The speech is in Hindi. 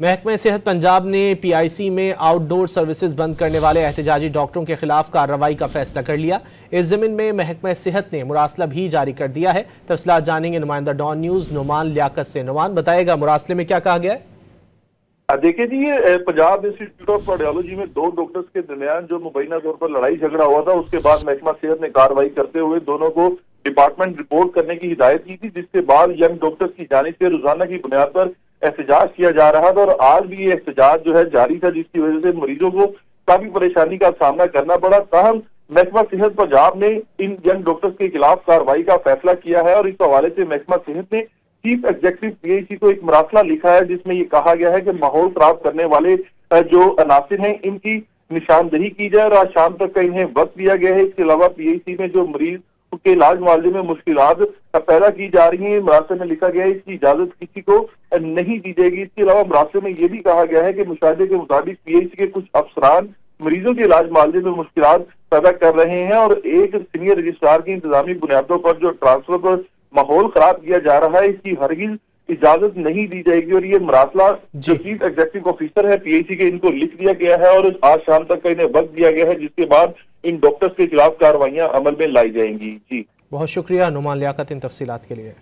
महकमा सेहत पंजाब ने PIC में आउटडोर सर्विसेज बंद करने वाले एहतजाजी डॉक्टरों के खिलाफ कार्रवाई का फैसला कर लिया। इस जमीन में महकमा सेहत ने मुरासला भी जारी कर दिया है। तफसीलात जानेंगे नुमाइंदा डॉन न्यूज नुमान लियाकत से। नुमान बताएगा मुरासले में क्या कहा गया है। देखिए जी, ये पंजाब इंस्टीट्यूट ऑफ कार्डियोलॉजी में दो डॉक्टर्स के दरमियान जो मुबैना तौर पर लड़ाई झगड़ा हुआ था, उसके बाद महकमा सेहत ने कार्रवाई करते हुए दोनों को डिपार्टमेंट रिपोर्ट करने की हिदायत की थी, जिसके बाद यंग डॉक्टर्स की जानिब से रोजाना की बुनियाद पर एहतजाज किया जा रहा था। और आज भी ये एहतजाज जो है जारी था, जिसकी वजह से मरीजों को काफी परेशानी का सामना करना पड़ा। ताहम महकमा सेहत पंजाब ने इन यंग डॉक्टर्स के खिलाफ कार्रवाई का फैसला किया है और इस हवाले से महकमा सेहत ने चीफ एग्जीक्यूटिव PIC को एक मरासला लिखा है, जिसमें ये कहा गया है कि माहौल खराब करने वाले जो अनासिर हैं इनकी निशानदेही की जाए और आज शाम तक का इन्हें वक्त दिया गया है। इसके अलावा PIC में जो मरीज के इलाज मुआवजे में मुश्किलात पैदा की जा रही है, मरासले में लिखा गया है इसकी इजाजत किसी को नहीं दी जाएगी। इसके अलावा मरासले में यह भी कहा गया है कि मुशाहिदे के मुताबिक PIC के कुछ अफसरान मरीजों के इलाज मुआवजे में मुश्किलात पैदा कर रहे हैं और एक सीनियर रजिस्ट्रार की इंतजामी बुनियादों पर जो ट्रांसफर पर माहौल खराब किया जा रहा है, इसकी हरगिज इजाजत नहीं दी जाएगी। और ये मरासला जो चीफ एग्जीक्यूटिव ऑफिसर है PIC के, इनको लिख दिया गया है और आज शाम तक का इन्हें वक्त दिया गया है, जिसके बाद इन डॉक्टर्स के खिलाफ कार्रवाइयां अमल में लाई जाएंगी। जी बहुत शुक्रिया नुमान लियाकत इन तफसीलात के लिए।